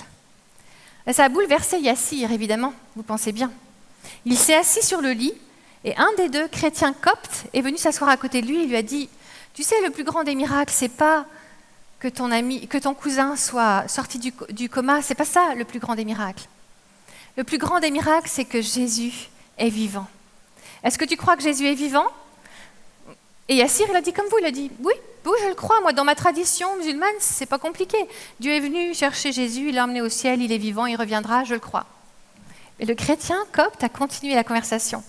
Ça a bouleversé Yassir, évidemment, vous pensez bien. Il s'est assis sur le lit et un des 2 chrétiens coptes est venu s'asseoir à côté de lui et lui a dit « Tu sais, le plus grand des miracles, c'est pas que ton cousin soit sorti du coma, c'est pas ça le plus grand des miracles. Le plus grand des miracles, c'est que Jésus est vivant. Est-ce que tu crois que Jésus est vivant ?» Et Yassir, il a dit comme vous, il a dit « Oui, je le crois, moi, dans ma tradition musulmane, c'est pas compliqué. Dieu est venu chercher Jésus, il l'a emmené au ciel, il est vivant, il reviendra, je le crois. » Et le chrétien copte a continué la conversation.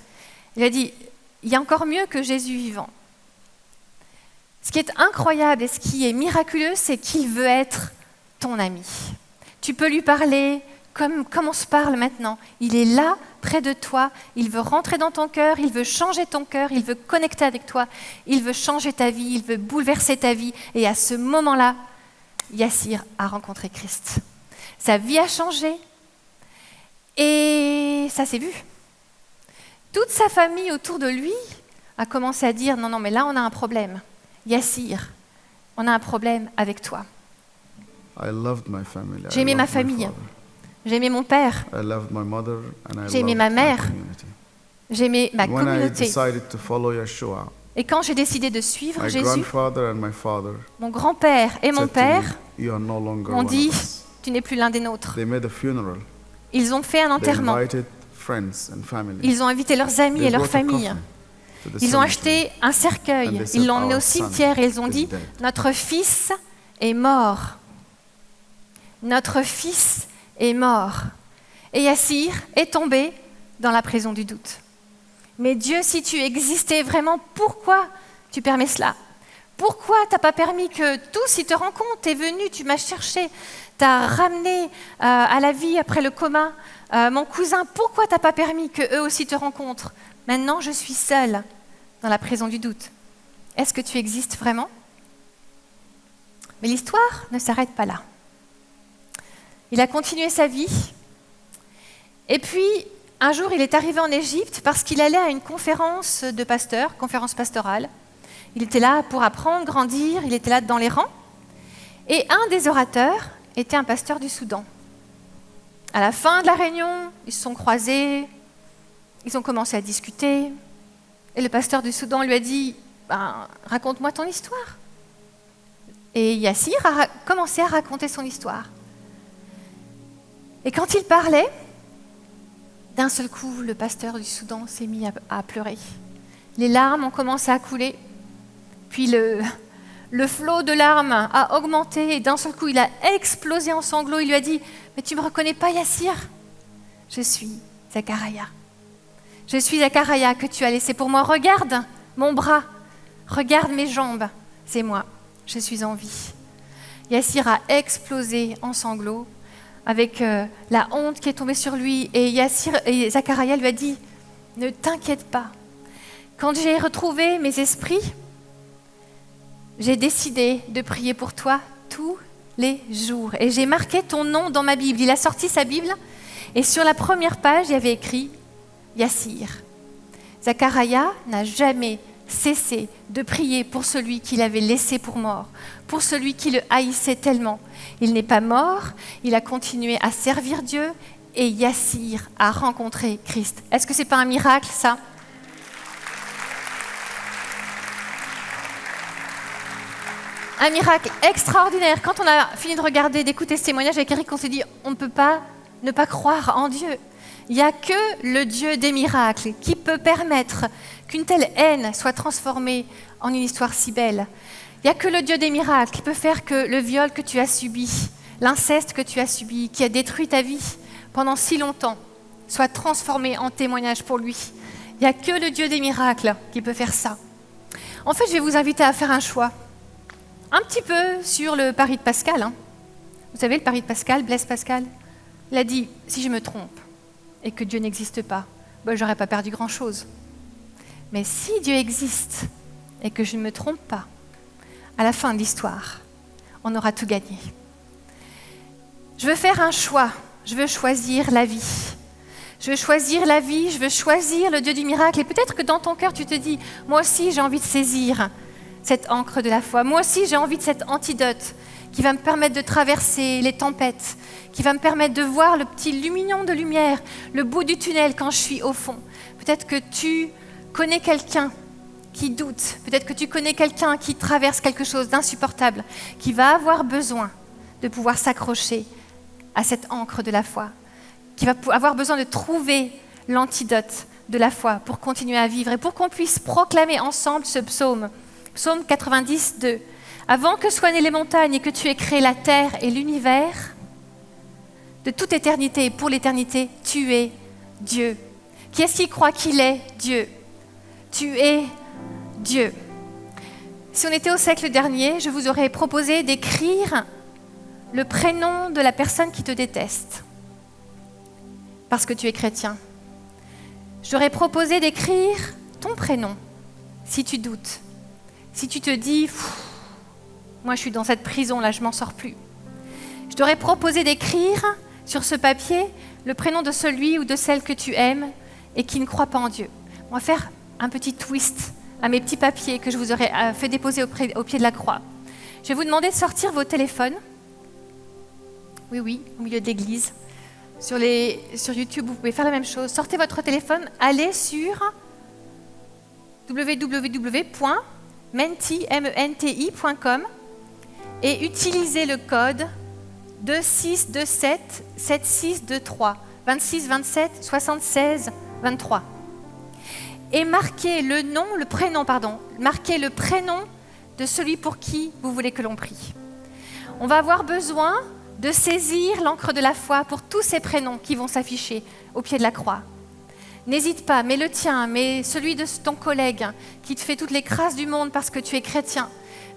Il a dit « Il y a encore mieux que Jésus vivant. » Ce qui est incroyable et ce qui est miraculeux, c'est qu'il veut être ton ami. Tu peux lui parler comme on se parle maintenant. Il est là, près de toi, il veut rentrer dans ton cœur, il veut changer ton cœur, il veut connecter avec toi, il veut changer ta vie, il veut bouleverser ta vie. Et à ce moment-là, Yassir a rencontré Christ. Sa vie a changé et ça s'est vu. Toute sa famille autour de lui a commencé à dire « Non, mais là, on a un problème. Yassir, on a un problème avec toi. » J'aimais ma famille. J'aimais mon père. J'aimais ma mère. J'aimais ma communauté. Et quand j'ai décidé de suivre Jésus, mon grand-père et mon père m'ont dit « Tu n'es plus l'un des nôtres. » Ils ont fait un enterrement. Ils ont invité leurs amis et leurs familles. Ils ont acheté un cercueil. Ils l'ont emmené au cimetière et ils ont dit « Notre fils est mort. Notre fils est mort. » Et Yassir est tombé dans la prison du doute. Mais Dieu, si tu existais vraiment, pourquoi tu permets cela ? Pourquoi tu n'as pas permis que tous y te rencontrent? Tu es venu, tu m'as cherché, tu as ramené à la vie après le coma mon cousin. Pourquoi tu n'as pas permis qu'eux aussi te rencontrent? Maintenant, je suis seule dans la prison du doute. Est-ce que tu existes vraiment? Mais l'histoire ne s'arrête pas là. Il a continué sa vie. Et puis, un jour, il est arrivé en Égypte parce qu'il allait à une conférence de pasteurs, conférence pastorale. Il était là pour apprendre, grandir, il était là dans les rangs. Et un des orateurs était un pasteur du Soudan. À la fin de la réunion, ils se sont croisés, ils ont commencé à discuter. Et le pasteur du Soudan lui a dit « Raconte-moi ton histoire ». Et Yassir a commencé à raconter son histoire. Et quand il parlait, d'un seul coup, le pasteur du Soudan s'est mis à pleurer. Les larmes ont commencé à couler. Puis le flot de larmes a augmenté et d'un seul coup, il a explosé en sanglots. Il lui a dit « Mais tu ne me reconnais pas, Yassir? Je suis Zacharia. Je suis Zacharia que tu as laissé pour moi. Regarde mon bras, regarde mes jambes. C'est moi, je suis en vie. » Yassir a explosé en sanglots avec la honte qui est tombée sur lui. Et Zacharia lui a dit « Ne t'inquiète pas. Quand j'ai retrouvé mes esprits, j'ai décidé de prier pour toi tous les jours. Et j'ai marqué ton nom dans ma Bible. » Il a sorti sa Bible et sur la première page, il y avait écrit Yassir. Zacharia n'a jamais cessé de prier pour celui qu'il avait laissé pour mort, pour celui qui le haïssait tellement. Il n'est pas mort, il a continué à servir Dieu et Yassir a rencontré Christ. Est-ce que ce n'est pas un miracle, ça? Un miracle extraordinaire. Quand on a fini de regarder, d'écouter ce témoignage avec Eric, on s'est dit, on ne peut pas ne pas croire en Dieu. Il n'y a que le Dieu des miracles qui peut permettre qu'une telle haine soit transformée en une histoire si belle. Il n'y a que le Dieu des miracles qui peut faire que le viol que tu as subi, l'inceste que tu as subi, qui a détruit ta vie pendant si longtemps, soit transformé en témoignage pour lui. Il n'y a que le Dieu des miracles qui peut faire ça. En fait, je vais vous inviter à faire un choix. Un petit peu sur le pari de Pascal. Vous savez, le pari de Pascal, Blaise Pascal, il a dit, si je me trompe et que Dieu n'existe pas, je n'aurais pas perdu grand-chose. Mais si Dieu existe et que je ne me trompe pas, à la fin de l'histoire, on aura tout gagné. Je veux faire un choix. Je veux choisir la vie. Je veux choisir la vie, je veux choisir le Dieu du miracle. Et peut-être que dans ton cœur, tu te dis, moi aussi, j'ai envie de saisir cette encre de la foi. Moi aussi, j'ai envie de cet antidote qui va me permettre de traverser les tempêtes, qui va me permettre de voir le petit lumignon de lumière, le bout du tunnel quand je suis au fond. Peut-être que tu connais quelqu'un qui doute, peut-être que tu connais quelqu'un qui traverse quelque chose d'insupportable, qui va avoir besoin de pouvoir s'accrocher à cette encre de la foi, qui va avoir besoin de trouver l'antidote de la foi pour continuer à vivre et pour qu'on puisse proclamer ensemble ce psaume. Psaume 90, 2. Avant que soient nées les montagnes et que tu aies créé la terre et l'univers, de toute éternité et pour l'éternité, tu es Dieu. Qui est-ce qui croit qu'il est Dieu? Tu es Dieu. Si on était au siècle dernier, je vous aurais proposé d'écrire le prénom de la personne qui te déteste, parce que tu es chrétien. Je t'aurais proposé d'écrire ton prénom, si tu doutes. Si tu te dis, moi je suis dans cette prison-là, je ne m'en sors plus. Je t'aurais proposé d'écrire sur ce papier le prénom de celui ou de celle que tu aimes et qui ne croit pas en Dieu. On va faire un petit twist à mes petits papiers que je vous aurais fait déposer au pied de la croix. Je vais vous demander de sortir vos téléphones. Oui, au milieu de l'église. Sur YouTube, vous pouvez faire la même chose. Sortez votre téléphone, allez sur www.menti.com et utilisez le code 2627 7623 26 27 76 23 et marquez marquez le prénom de celui pour qui vous voulez que l'on prie. On va avoir besoin de saisir l'encre de la foi pour tous ces prénoms qui vont s'afficher au pied de la croix. N'hésite pas, mets le tien, mets celui de ton collègue qui te fait toutes les crasses du monde parce que tu es chrétien.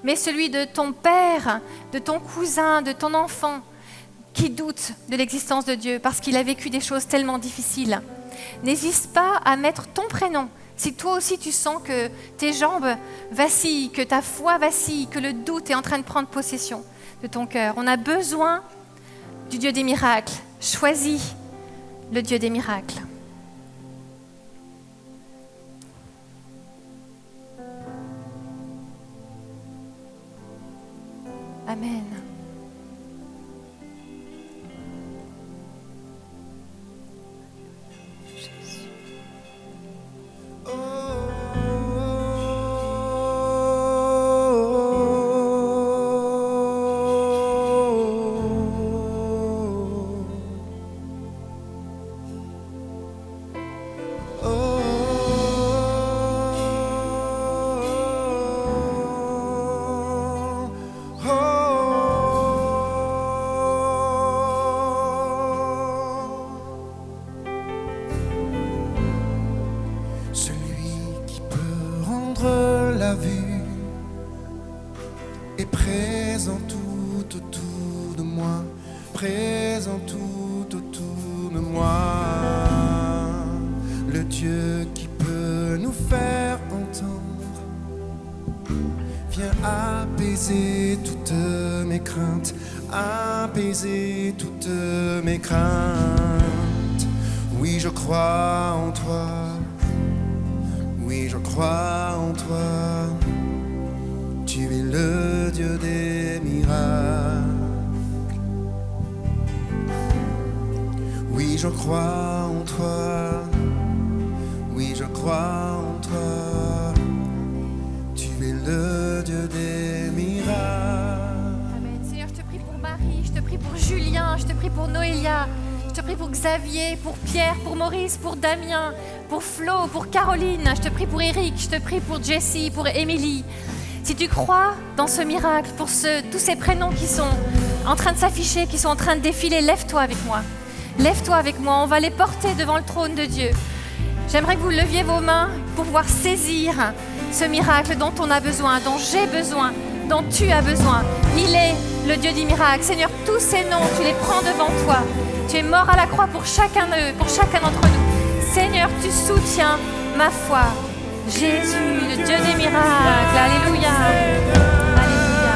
mais celui de ton père, de ton cousin, de ton enfant, qui doute de l'existence de Dieu parce qu'il a vécu des choses tellement difficiles. N'hésite pas à mettre ton prénom. Si toi aussi tu sens que tes jambes vacillent, que ta foi vacille, que le doute est en train de prendre possession de ton cœur, on a besoin du Dieu des miracles. Choisis le Dieu des miracles. Amen. Apaiser toutes mes craintes. Oui, je crois en toi. Oui, je crois en toi. Tu es le Dieu des miracles. Oui, je crois en toi. Oui, je crois en toi. Tu es le Dieu des miracles. Je te prie pour Julien, je te prie pour Noélia, je te prie pour Xavier, pour Pierre, pour Maurice, pour Damien, pour Flo, pour Caroline, je te prie pour Eric, je te prie pour Jessie, pour Émilie. Si tu crois dans ce miracle, pour tous ces prénoms qui sont en train de s'afficher, qui sont en train de défiler, lève-toi avec moi. Lève-toi avec moi, on va les porter devant le trône de Dieu. J'aimerais que vous leviez vos mains pour pouvoir saisir ce miracle dont on a besoin, dont j'ai besoin, dont tu as besoin. Il est le Dieu des miracles. Seigneur, tous ces noms, tu les prends devant toi. Tu es mort à la croix pour chacun d'eux, pour chacun d'entre nous. Seigneur, tu soutiens ma foi. Jésus, le Dieu des miracles. Alléluia. Alléluia.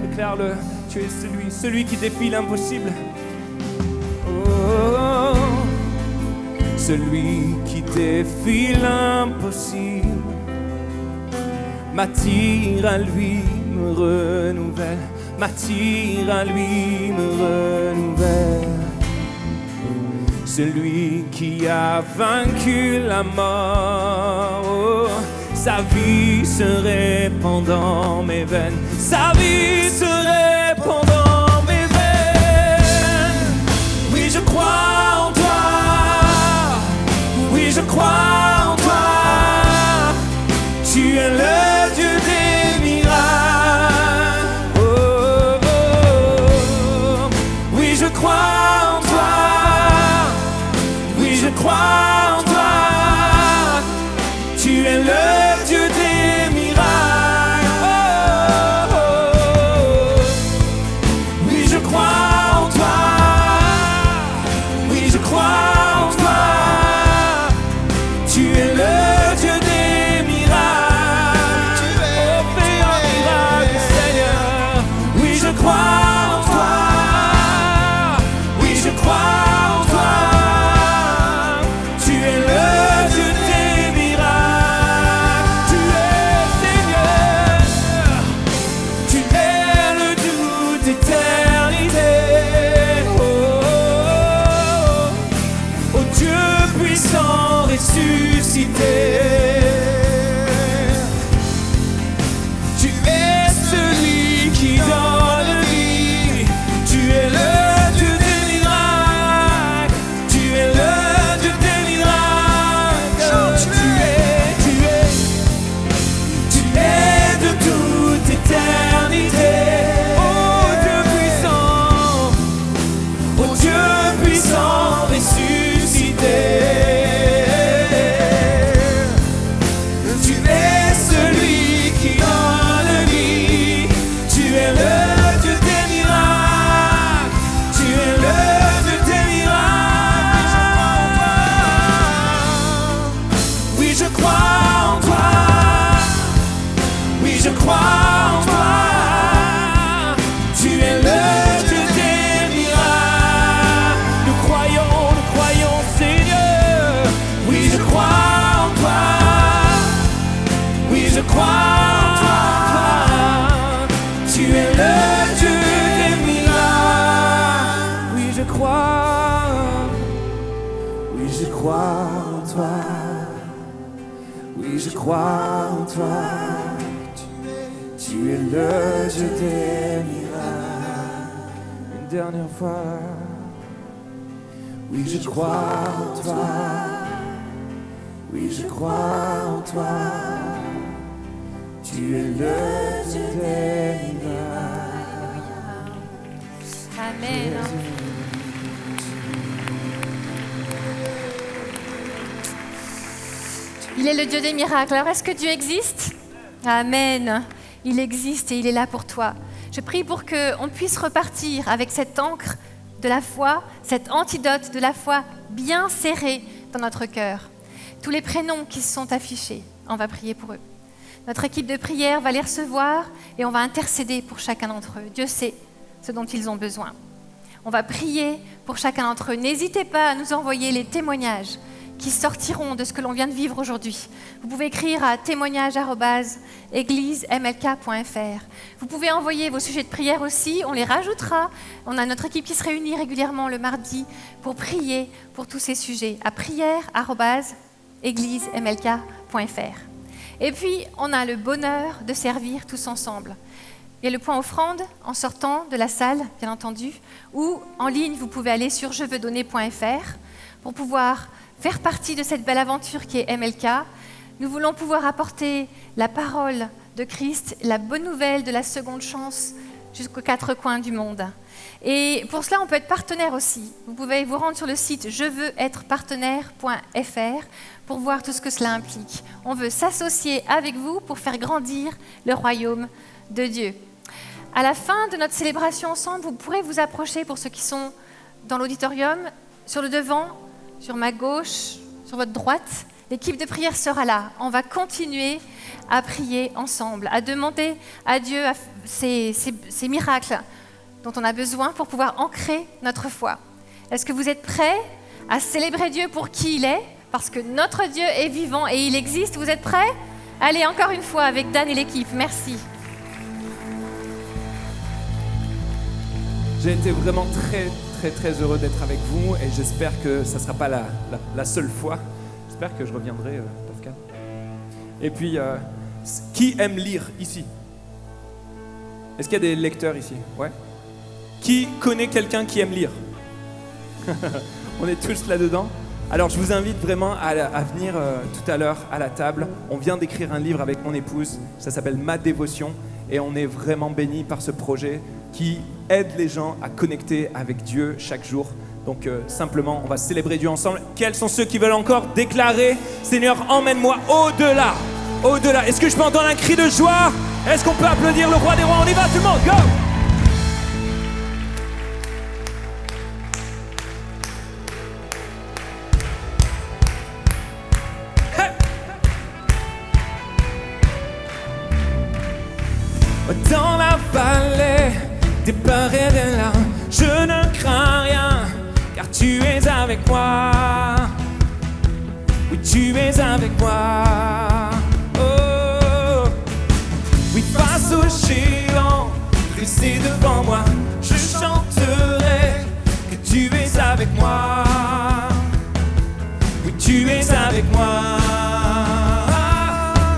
Déclare-le, tu es celui qui défie l'impossible. Celui qui défie l'impossible m'attire à lui, me renouvelle, m'attire à lui, me renouvelle. Celui qui a vaincu la mort, oh, sa vie se répand dans mes veines, sa vie se répand dans mes veines. Oui, je crois en toi. Oui, je crois en toi. Tu es le Dieu des miracles. Oh, oh, oh. Oui, je crois en toi. Oui, je crois en toi. Tu es le Dieu des miracles. Oh, oh, oh. Oui, je crois en toi. Oui, je crois en toi. Tu es le Dieu des miracles. Oh, fais un miracle, Seigneur. Oui, je crois en toi. Oui, je crois en toi. Tu es le Dieu des miracles. Tu es Seigneur. Tu es le Dieu d'éternité. Oh, oh, oh, oh, Dieu puissant ressuscité. Tu es celui qui donne vie. Tu es le Dieu des miracles. Tu es le Dieu des miracles. Tu es de toute éternité. Oh Dieu puissant. Oh Dieu puissant ressuscité. je crois en toi. Tu es le Dieu des miracles. Une dernière fois. Oui, je crois en toi. Oui, je crois en toi. Tu es le Dieu des miracles. Amen. Il est le Dieu des miracles. Alors, est-ce que Dieu existe? Amen. Il existe et il est là pour toi. Je prie pour qu'on puisse repartir avec cette encre de la foi, cet antidote de la foi bien serré dans notre cœur. Tous les prénoms qui se sont affichés, on va prier pour eux. Notre équipe de prière va les recevoir et on va intercéder pour chacun d'entre eux. Dieu sait ce dont ils ont besoin. On va prier pour chacun d'entre eux. N'hésitez pas à nous envoyer les témoignages qui sortiront de ce que l'on vient de vivre aujourd'hui. Vous pouvez écrire à témoignage@églisemlk.fr. Vous pouvez envoyer vos sujets de prière aussi, on les rajoutera. On a notre équipe qui se réunit régulièrement le mardi pour prier pour tous ces sujets à prière@églisemlk.fr. Et puis, on a le bonheur de servir tous ensemble. Il y a le point offrande en sortant de la salle, bien entendu, ou en ligne, vous pouvez aller sur jeveusdonner.fr pour pouvoir faire partie de cette belle aventure qui est MLK. Nous voulons pouvoir apporter la parole de Christ, la bonne nouvelle de la seconde chance jusqu'aux quatre coins du monde. Et pour cela, on peut être partenaire aussi. Vous pouvez vous rendre sur le site jeveuxêtre-partenaire.fr pour voir tout ce que cela implique. On veut s'associer avec vous pour faire grandir le royaume de Dieu. À la fin de notre célébration ensemble, vous pourrez vous approcher pour ceux qui sont dans l'auditorium, sur le devant, sur ma gauche, sur votre droite. L'équipe de prière sera là. On va continuer à prier ensemble, à demander à Dieu ces miracles dont on a besoin pour pouvoir ancrer notre foi. Est-ce que vous êtes prêts à célébrer Dieu pour qui il est? Parce que notre Dieu est vivant et il existe. Vous êtes prêts? Allez, encore une fois avec Dan et l'équipe. Merci. J'ai été vraiment très heureux d'être avec vous et j'espère que ça ne sera pas la seule fois. J'espère que je reviendrai, Pascal. Et puis, qui aime lire ici? Est-ce qu'il y a des lecteurs ici? Ouais. Qui connaît quelqu'un qui aime lire? On est tous là-dedans. Alors, je vous invite vraiment à venir tout à l'heure à la table. On vient d'écrire un livre avec mon épouse. Ça s'appelle Ma Dévotion. Et on est vraiment bénis par ce projet qui aide les gens à connecter avec Dieu chaque jour. Donc simplement, on va célébrer Dieu ensemble. Quels sont ceux qui veulent encore déclarer « Seigneur, emmène-moi au-delà » Au-delà. Est-ce que je peux entendre un cri de joie? Est-ce qu'on peut applaudir le roi des rois? On y va tout le monde, go! Dans la vallée des peurs et des larmes, je ne crains rien, car tu es avec moi. Oui, tu es avec moi. Oh, oui, face au géant dressé devant moi, je chanterai que tu es avec moi. Oui, tu es avec moi.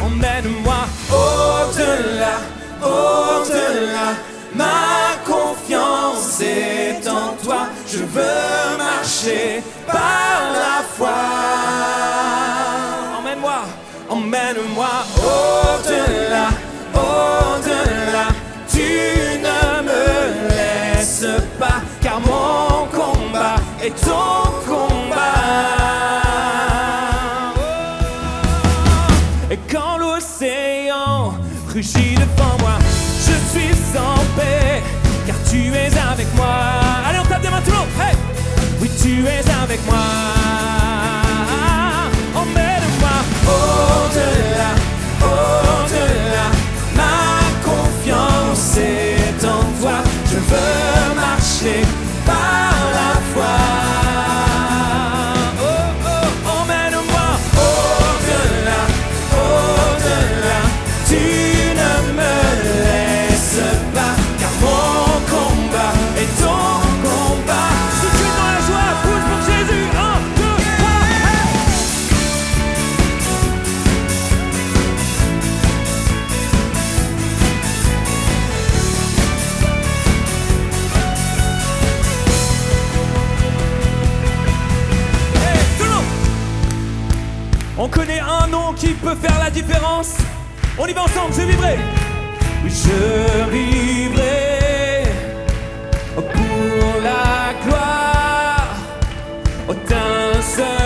Emmène-moi au-delà. Au-delà, ma confiance est en toi. Je veux marcher par la foi. Emmène-moi, emmène-moi au-delà, au-delà. Tu ne me laisses pas, car mon combat est ton combat. Et quand l'océan rugit devant moi, je suis en paix, car tu es avec moi. Allez, on tape des mains tout le monde. Hey! Oui, tu es avec moi. Emmène-moi au-delà, au-delà. Ma confiance est en toi. Je veux marcher par la foi. Oh, oh, emmène-moi au-delà, au-delà. Tu ne me laisses pas, car mon combat est ton combat. Si tu es dans la joie, pousse pour Jésus. 1, 2, maintenant qui peut faire la différence. On y va ensemble, je vivrai. Oui, je vivrai pour la gloire d'un seul